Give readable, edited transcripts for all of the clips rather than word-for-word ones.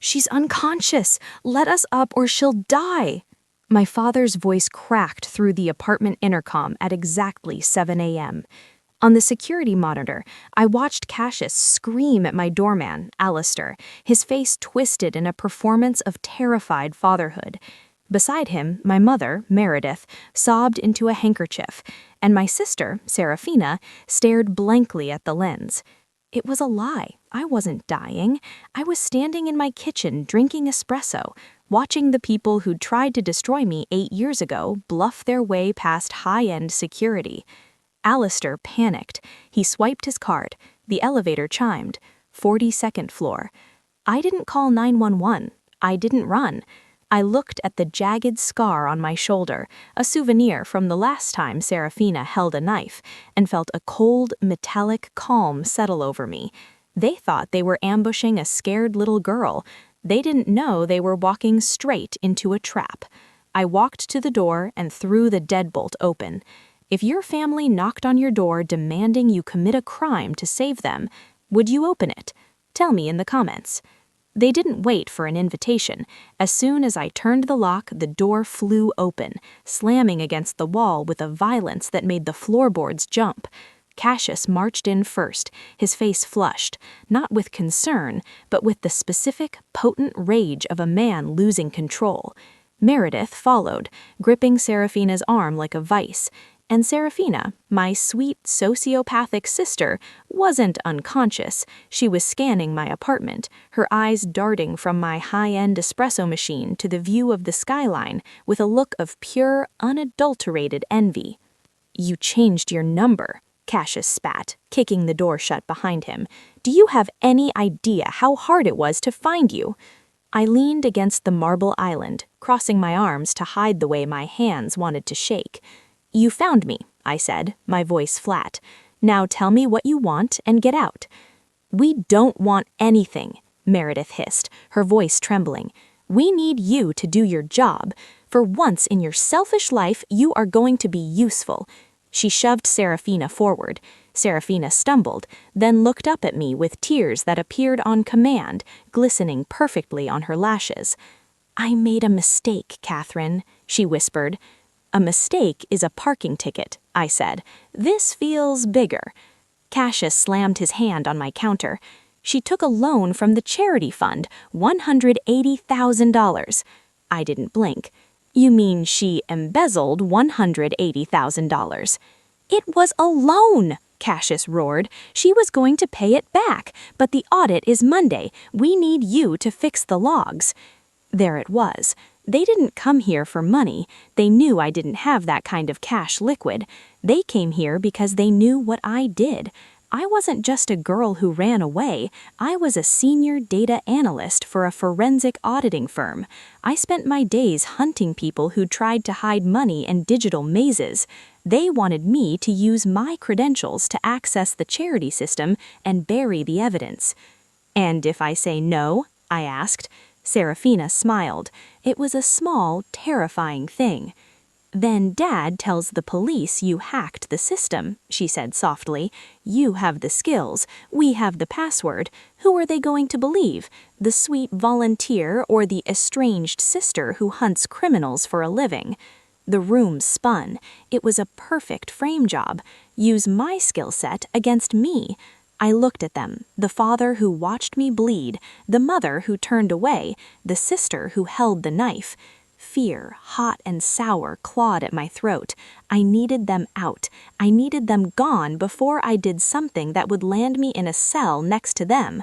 "She's unconscious. Let us up or she'll die." My father's voice cracked through the apartment intercom at exactly 7 a.m. On the security monitor, I watched Cassius scream at my doorman, Alistair, his face twisted in a performance of terrified fatherhood. Beside him, my mother, Meredith, sobbed into a handkerchief, and my sister, Serafina, stared blankly at the lens. It was a lie. I wasn't dying. I was standing in my kitchen drinking espresso, watching the people who'd tried to destroy me 8 years ago bluff their way past high-end security. Alistair panicked. He swiped his card. The elevator chimed. 42nd floor. I didn't call 911. I didn't run. I looked at the jagged scar on my shoulder, a souvenir from the last time Serafina held a knife, and felt a cold, metallic calm settle over me. They thought they were ambushing a scared little girl. They didn't know they were walking straight into a trap. I walked to the door and threw the deadbolt open. If your family knocked on your door demanding you commit a crime to save them, would you open it? Tell me in the comments. They didn't wait for an invitation. As soon as I turned the lock, the door flew open, slamming against the wall with a violence that made the floorboards jump. Cassius marched in first, his face flushed, not with concern, but with the specific, potent rage of a man losing control. Meredith followed, gripping Serafina's arm like a vice. And Serafina, my sweet, sociopathic sister, wasn't unconscious. She was scanning my apartment, her eyes darting from my high-end espresso machine to the view of the skyline with a look of pure, unadulterated envy. "You changed your number," Cassius spat, kicking the door shut behind him. "Do you have any idea how hard it was to find you?" I leaned against the marble island, crossing my arms to hide the way my hands wanted to shake. "You found me," I said, my voice flat. "Now tell me what you want and get out." "We don't want anything," Meredith hissed, her voice trembling. "We need you to do your job. For once in your selfish life, you are going to be useful." She shoved Serafina forward. Serafina stumbled, then looked up at me with tears that appeared on command, glistening perfectly on her lashes. "I made a mistake, Catherine," she whispered. "A mistake is a parking ticket," I said. "This feels bigger." Cassius slammed his hand on my counter. "She took a loan from the charity fund, $180,000. I didn't blink. "You mean she embezzled $180,000. "It was a loan," Cassius roared. "She was going to pay it back, but the audit is Monday. We need you to fix the logs." There it was. They didn't come here for money. They knew I didn't have that kind of cash liquid. They came here because they knew what I did. I wasn't just a girl who ran away. I was a senior data analyst for a forensic auditing firm. I spent my days hunting people who tried to hide money in digital mazes. They wanted me to use my credentials to access the charity system and bury the evidence. "And if I say no?" I asked. Serafina smiled. It was a small, terrifying thing. "Then Dad tells the police you hacked the system," she said softly. "You have the skills. We have the password. Who are they going to believe? The sweet volunteer or the estranged sister who hunts criminals for a living?" The room spun. It was a perfect frame job. Use my skill set against me. I looked at them, the father who watched me bleed, the mother who turned away, the sister who held the knife. Fear, hot and sour, clawed at my throat. I needed them out. I needed them gone before I did something that would land me in a cell next to them.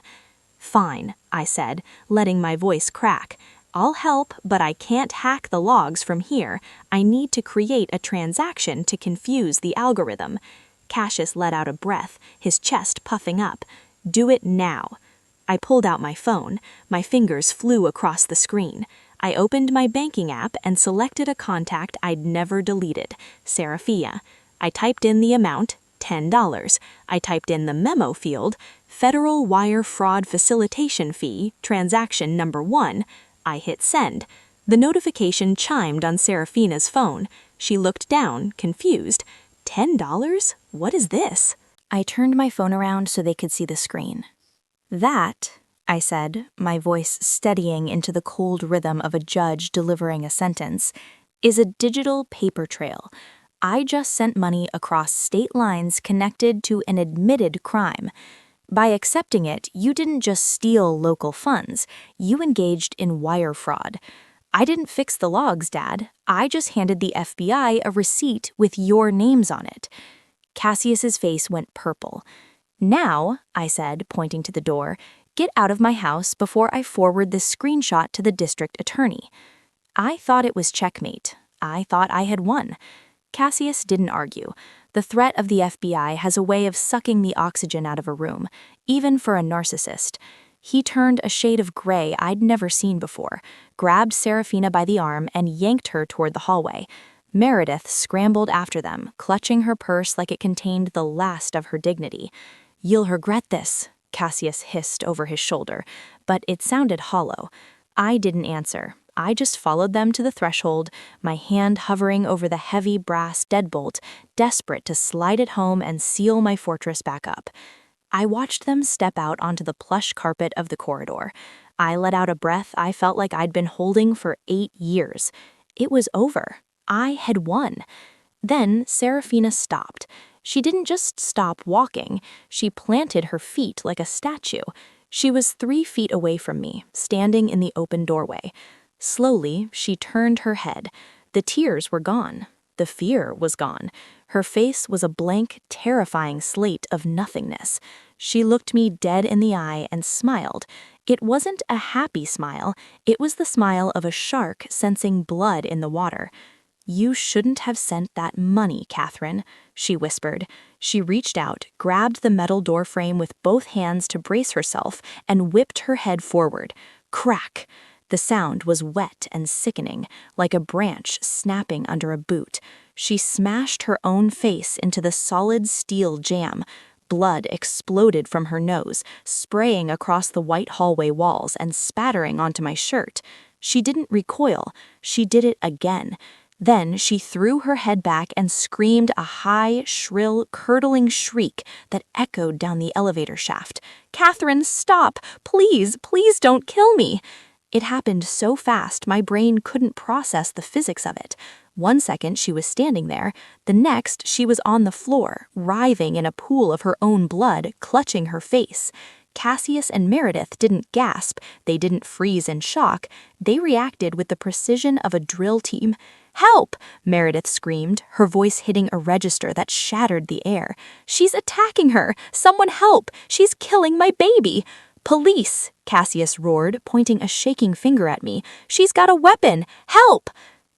"Fine," I said, letting my voice crack. "I'll help, but I can't hack the logs from here. I need to create a transaction to confuse the algorithm." Cassius let out a breath, his chest puffing up. "Do it now." I pulled out my phone. My fingers flew across the screen. I opened my banking app and selected a contact I'd never deleted, Serafina. I typed in the amount, $10. I typed in the memo field, Federal Wire Fraud Facilitation Fee, transaction number 1. I hit send. The notification chimed on Serafina's phone. She looked down, confused. $10? What is this? I turned my phone around so they could see the screen. That I said, my voice steadying into the cold rhythm of a judge delivering a sentence, is a digital paper trail. I just sent money across state lines connected to an admitted crime. By accepting it, you didn't just steal local funds, you engaged in wire fraud. I didn't fix the logs, Dad. I just handed the FBI a receipt with your names on it. Cassius's face went purple. Now, I said, pointing to the door, get out of my house before I forward this screenshot to the district attorney. I thought it was checkmate. I thought I had won. Cassius didn't argue. The threat of the FBI has a way of sucking the oxygen out of a room, even for a narcissist. He turned a shade of gray I'd never seen before, grabbed Serafina by the arm and yanked her toward the hallway. Meredith scrambled after them, clutching her purse like it contained the last of her dignity. "You'll regret this," Cassius hissed over his shoulder, but it sounded hollow. I didn't answer. I just followed them to the threshold, my hand hovering over the heavy brass deadbolt, desperate to slide it home and seal my fortress back up. I watched them step out onto the plush carpet of the corridor. I let out a breath I felt like I'd been holding for 8 years. It was over. I had won. Then Serafina stopped. She didn't just stop walking, she planted her feet like a statue. She was 3 feet away from me, standing in the open doorway. Slowly, she turned her head. The tears were gone. The fear was gone. Her face was a blank, terrifying slate of nothingness. She looked me dead in the eye and smiled. It wasn't a happy smile. It was the smile of a shark sensing blood in the water. "You shouldn't have sent that money, Catherine," she whispered. She reached out, grabbed the metal door frame with both hands to brace herself, and whipped her head forward. Crack! The sound was wet and sickening, like a branch snapping under a boot. She smashed her own face into the solid steel jamb. Blood exploded from her nose, spraying across the white hallway walls and spattering onto my shirt. She didn't recoil. She did it again. Then she threw her head back and screamed a high, shrill, curdling shriek that echoed down the elevator shaft. "Catherine, stop! Please, please don't kill me!" It happened so fast my brain couldn't process the physics of it. 1 second she was standing there, the next she was on the floor, writhing in a pool of her own blood, clutching her face. Cassius and Meredith didn't gasp, they didn't freeze in shock, they reacted with the precision of a drill team. "Help!" Meredith screamed, her voice hitting a register that shattered the air. "She's attacking her! Someone help! She's killing my baby!" "Police!" Cassius roared, pointing a shaking finger at me. "She's got a weapon! Help!"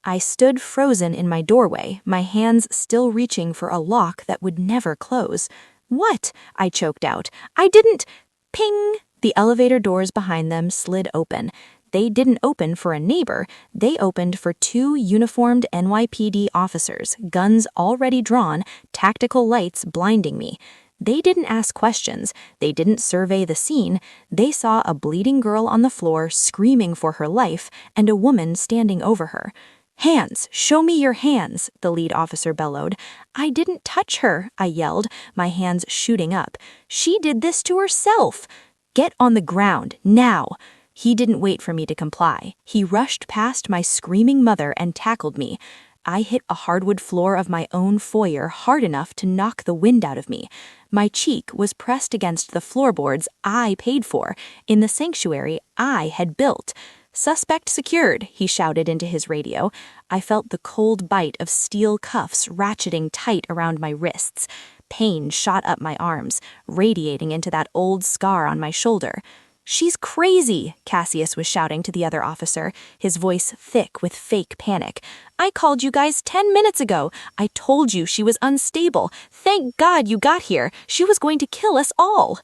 I stood frozen in my doorway, my hands still reaching for a lock that would never close. "What?" I choked out. "I didn't—" Ping! The elevator doors behind them slid open. They didn't open for a neighbor, they opened for 2 uniformed NYPD officers, guns already drawn, tactical lights blinding me. They didn't ask questions, they didn't survey the scene, they saw a bleeding girl on the floor screaming for her life and a woman standing over her. "Hands! Show me your hands!" the lead officer bellowed. "I didn't touch her," I yelled, my hands shooting up. "She did this to herself!" "Get on the ground, now!" He didn't wait for me to comply. He rushed past my screaming mother and tackled me. I hit a hardwood floor of my own foyer hard enough to knock the wind out of me. My cheek was pressed against the floorboards I paid for, in the sanctuary I had built. "Suspect secured," he shouted into his radio. I felt the cold bite of steel cuffs ratcheting tight around my wrists. Pain shot up my arms, radiating into that old scar on my shoulder. "She's crazy," Cassius was shouting to the other officer, his voice thick with fake panic. "I called you guys 10 minutes ago. I told you she was unstable. Thank God you got here. She was going to kill us all."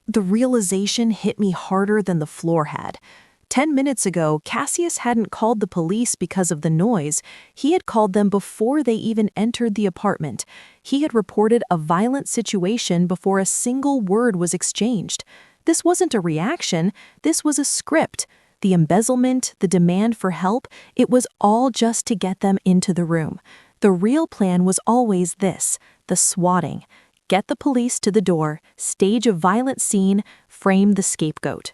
The realization hit me harder than the floor had. 10 minutes ago, Cassius hadn't called the police because of the noise. He had called them before they even entered the apartment. He had reported a violent situation before a single word was exchanged. This wasn't a reaction, this was a script. The embezzlement, the demand for help, it was all just to get them into the room. The real plan was always this, the swatting. Get the police to the door, stage a violent scene, frame the scapegoat.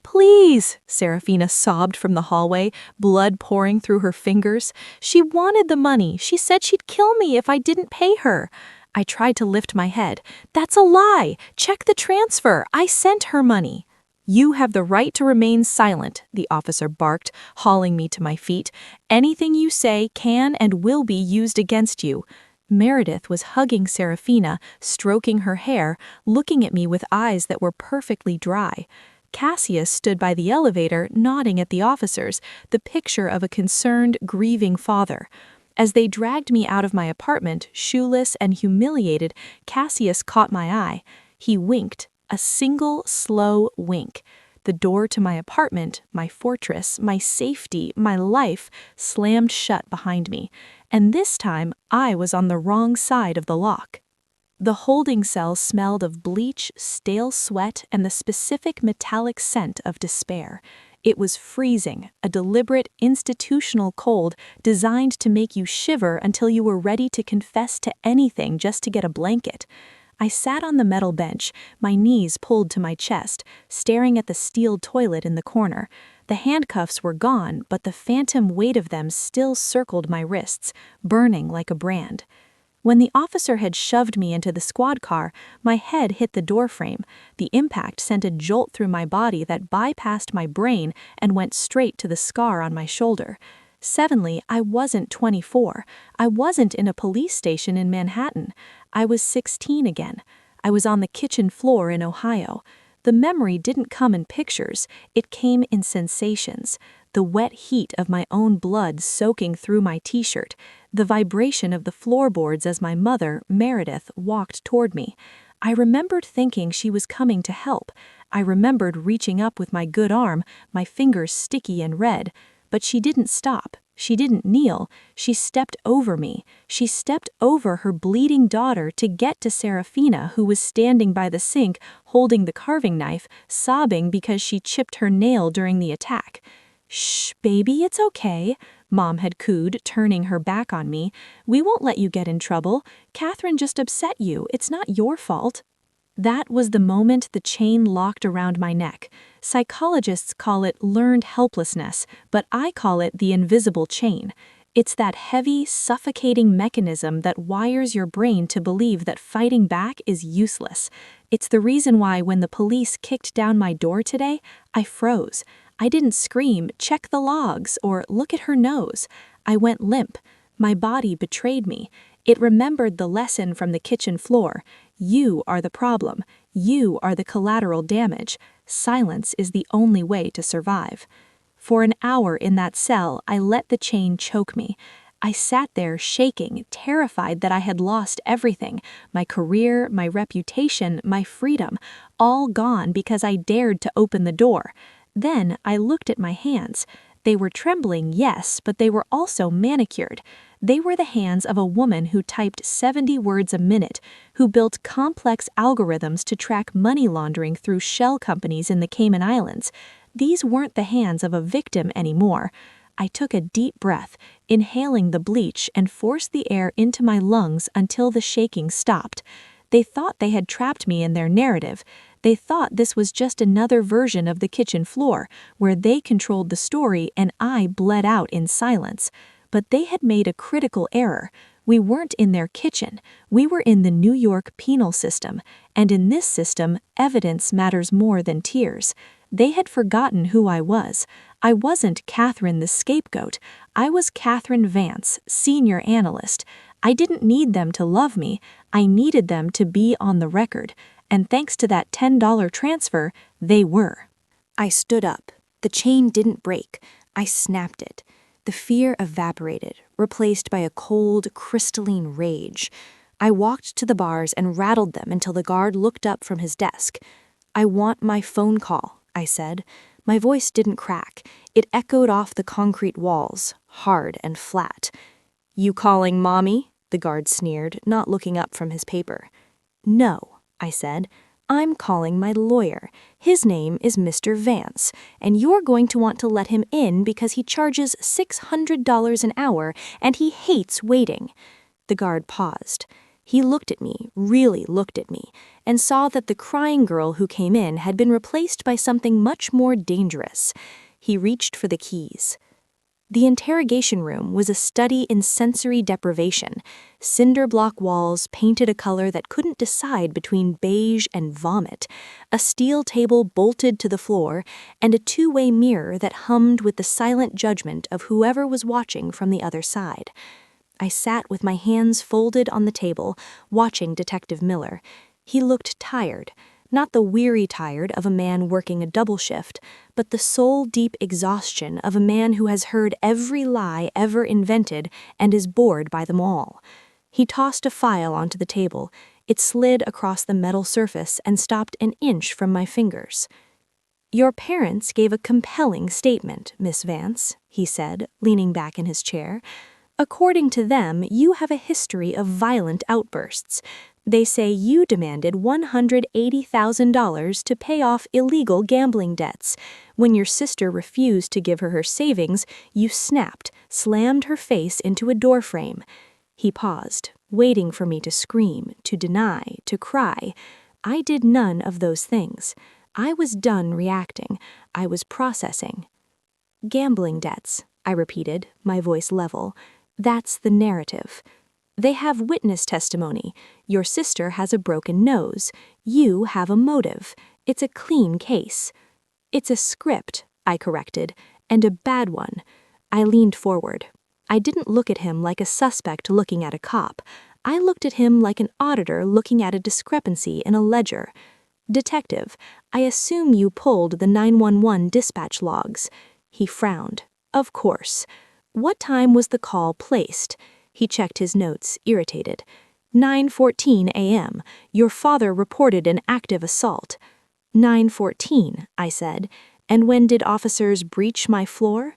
Please, Serafina sobbed from the hallway, blood pouring through her fingers. She wanted the money. She said she'd kill me if I didn't pay her. I tried to lift my head. That's a lie. Check the transfer. I sent her money. You have the right to remain silent, the officer barked, hauling me to my feet. Anything you say can and will be used against you. Meredith was hugging Serafina, stroking her hair, looking at me with eyes that were perfectly dry. Cassius stood by the elevator, nodding at the officers, the picture of a concerned, grieving father. As they dragged me out of my apartment, shoeless and humiliated, Cassius caught my eye. He winked, a single, slow wink. The door to my apartment, my fortress, my safety, my life, slammed shut behind me. And this time, I was on the wrong side of the lock. The holding cell smelled of bleach, stale sweat, and the specific metallic scent of despair. It was freezing, a deliberate, institutional cold designed to make you shiver until you were ready to confess to anything just to get a blanket. I sat on the metal bench, my knees pulled to my chest, staring at the steel toilet in the corner. The handcuffs were gone, but the phantom weight of them still circled my wrists, burning like a brand. When the officer had shoved me into the squad car, my head hit the doorframe. The impact sent a jolt through my body that bypassed my brain and went straight to the scar on my shoulder. Suddenly, I wasn't 24. I wasn't in a police station in Manhattan. I was 16 again. I was on the kitchen floor in Ohio. The memory didn't come in pictures. It came in sensations. The wet heat of my own blood soaking through my t-shirt, the vibration of the floorboards as my mother, Meredith, walked toward me. I remembered thinking she was coming to help. I remembered reaching up with my good arm, my fingers sticky and red. But she didn't stop. She didn't kneel. She stepped over me. She stepped over her bleeding daughter to get to Serafina, who was standing by the sink, holding the carving knife, sobbing because she chipped her nail during the attack. "Shh, baby, it's okay," Mom had cooed, turning her back on me. "We won't let you get in trouble. Catherine just upset you. It's not your fault." That was the moment the chain locked around my neck. Psychologists call it learned helplessness, but I call it the invisible chain. It's that heavy, suffocating mechanism that wires your brain to believe that fighting back is useless. It's the reason why when the police kicked down my door today, I froze. I didn't scream, "Check the logs," or "Look at her nose." I went limp. My body betrayed me. It remembered the lesson from the kitchen floor. You are the problem. You are the collateral damage. Silence is the only way to survive. For an hour in that cell, I let the chain choke me. I sat there shaking, terrified that I had lost everything, my career, my reputation, my freedom, all gone because I dared to open the door. Then I looked at my hands. They were trembling, yes, but they were also manicured. They were the hands of a woman who typed 70 words a minute, who built complex algorithms to track money laundering through shell companies in the Cayman Islands. These weren't the hands of a victim anymore. I took a deep breath, inhaling the bleach, and forced the air into my lungs until the shaking stopped. They thought they had trapped me in their narrative. They thought this was just another version of the kitchen floor, where they controlled the story and I bled out in silence. But they had made a critical error. We weren't in their kitchen. We were in the New York penal system, and in this system, evidence matters more than tears. They had forgotten who I was. I wasn't Catherine the scapegoat. I was Catherine Vance, senior analyst. I didn't need them to love me. I needed them to be on the record. And thanks to that $10 transfer, they were. I stood up. The chain didn't break. I snapped it. The fear evaporated, replaced by a cold, crystalline rage. I walked to the bars and rattled them until the guard looked up from his desk. "I want my phone call," I said. My voice didn't crack. It echoed off the concrete walls, hard and flat. "You calling Mommy?" the guard sneered, not looking up from his paper. "No," I said. "I'm calling my lawyer. His name is Mr. Vance, and you're going to want to let him in because he charges $600 an hour and he hates waiting." The guard paused. He looked at me, really looked at me, and saw that the crying girl who came in had been replaced by something much more dangerous. He reached for the keys. The interrogation room was a study in sensory deprivation. Cinder block walls painted a color that couldn't decide between beige and vomit, a steel table bolted to the floor, and a two-way mirror that hummed with the silent judgment of whoever was watching from the other side. I sat with my hands folded on the table, watching Detective Miller. He looked tired. Not the weary tired of a man working a double shift, but the soul-deep exhaustion of a man who has heard every lie ever invented and is bored by them all. He tossed a file onto the table. It slid across the metal surface and stopped an inch from my fingers. "Your parents gave a compelling statement, Miss Vance," he said, leaning back in his chair. "According to them, you have a history of violent outbursts. They say you demanded $180,000 to pay off illegal gambling debts. When your sister refused to give her savings, you snapped, slammed her face into a doorframe." He paused, waiting for me to scream, to deny, to cry. I did none of those things. I was done reacting. I was processing. "Gambling debts," I repeated, my voice level. "That's the narrative. They have witness testimony. Your sister has a broken nose. You have a motive. It's a clean case." "It's a script," I corrected, "and a bad one." I leaned forward. I didn't look at him like a suspect looking at a cop. I looked at him like an auditor looking at a discrepancy in a ledger. "Detective, I assume you pulled the 911 dispatch logs." He frowned. "Of course. What time was the call placed?" He checked his notes, irritated. 9:14 a.m. Your father reported an active assault." 9:14, I said. "And when did officers breach my floor?"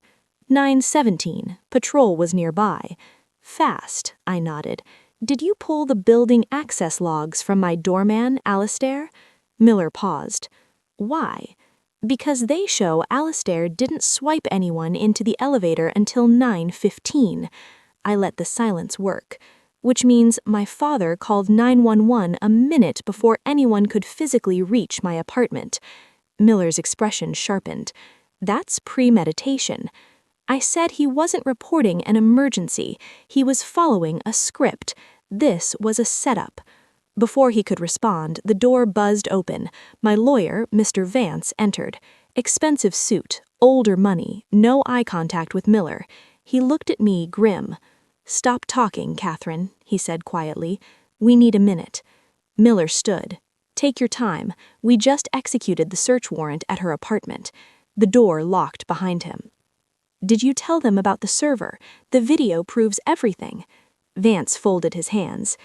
9:17. Patrol was nearby." "Fast," I nodded. "Did you pull the building access logs from my doorman, Alistair?" Miller paused. "Why?" "Because they show Alistair didn't swipe anyone into the elevator until 9:15. I let the silence work. "Which means my father called 911 a minute before anyone could physically reach my apartment." Miller's expression sharpened. "That's premeditation." I said he wasn't reporting an emergency. He was following a script. This was a setup. Before he could respond, the door buzzed open. My lawyer, Mr. Vance, entered. Expensive suit, older money, no eye contact with Miller. He looked at me grim. "Stop talking, Catherine," he said quietly. "We need a minute." Miller stood. "Take your time. We just executed the search warrant at her apartment." The door locked behind him. "Did you tell them about the server? The video proves everything." Vance folded his hands.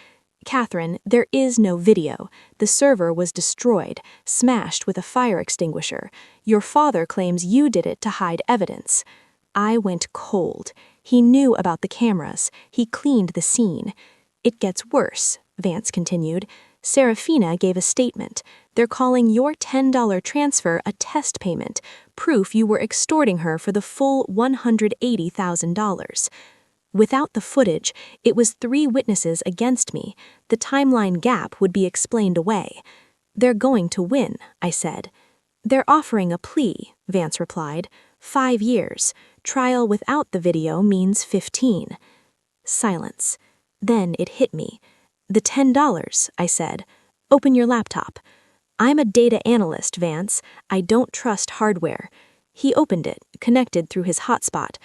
"Catherine, there is no video. The server was destroyed, smashed with a fire extinguisher. Your father claims you did it to hide evidence." I went cold. He knew about the cameras. He cleaned the scene. "It gets worse," Vance continued. "Serafina gave a statement. They're calling your $10 transfer a test payment, proof you were extorting her for the full $180,000. Without the footage, it was 3 witnesses against me. The timeline gap would be explained away." "They're going to win," I said. "They're offering a plea," Vance replied. 5 years. Trial without the video means 15. Silence. Then it hit me. "The $10, I said. "Open your laptop." "I'm a data analyst, Vance. I don't trust hardware." He opened it, connected through his hotspot.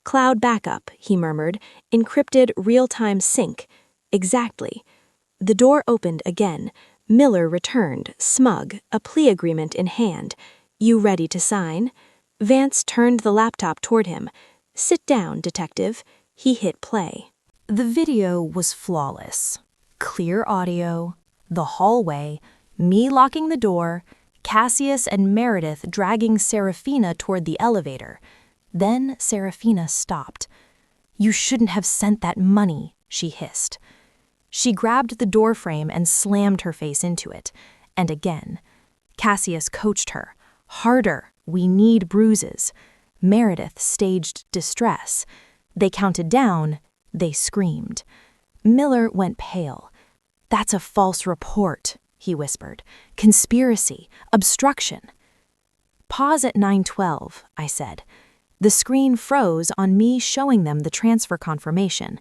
"Cloud backup," he murmured. "Encrypted real-time sync." "Exactly." The door opened again. Miller returned, smug, a plea agreement in hand. "You ready to sign?" Vance turned the laptop toward him. "Sit down, detective." He hit play. The video was flawless. Clear audio, the hallway, me locking the door, Cassius and Meredith dragging Serafina toward the elevator. Then Serafina stopped. "You shouldn't have sent that money," she hissed. She grabbed the doorframe and slammed her face into it. And again. Cassius coached her. "Harder. We need bruises." Meredith staged distress. They counted down. They screamed. Miller went pale. "That's a false report," he whispered. "Conspiracy, obstruction." "Pause at 9:12, I said. The screen froze on me showing them the transfer confirmation.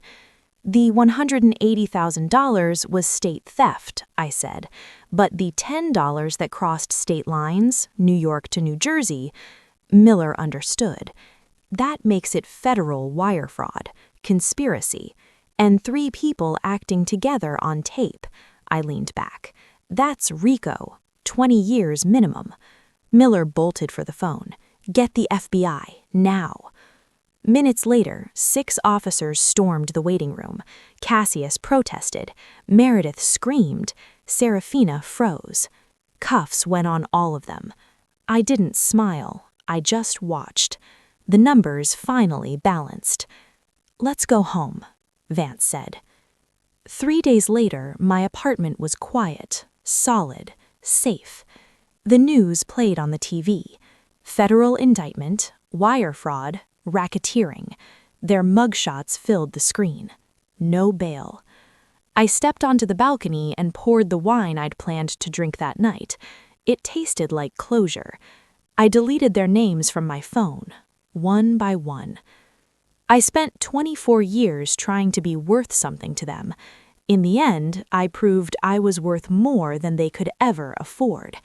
"The $180,000 was state theft," I said, "but the $10 that crossed state lines, New York to New Jersey," Miller understood. "That makes it federal wire fraud, conspiracy, and 3 people acting together on tape." I leaned back. "That's RICO, 20 years minimum." Miller bolted for the phone. "Get the FBI, now." Minutes later, 6 officers stormed the waiting room. Cassius protested. Meredith screamed. Serafina froze. Cuffs went on all of them. I didn't smile. I just watched. The numbers finally balanced. "Let's go home," Vance said. 3 days later, my apartment was quiet, solid, safe. The news played on the TV. Federal indictment, wire fraud, racketeering. Their mugshots filled the screen. No bail. I stepped onto the balcony and poured the wine I'd planned to drink that night. It tasted like closure. I deleted their names from my phone, one by one. I spent 24 years trying to be worth something to them. In the end, I proved I was worth more than they could ever afford.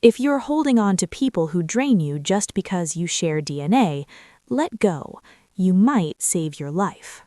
If you're holding on to people who drain you just because you share DNA, let go. You might save your life.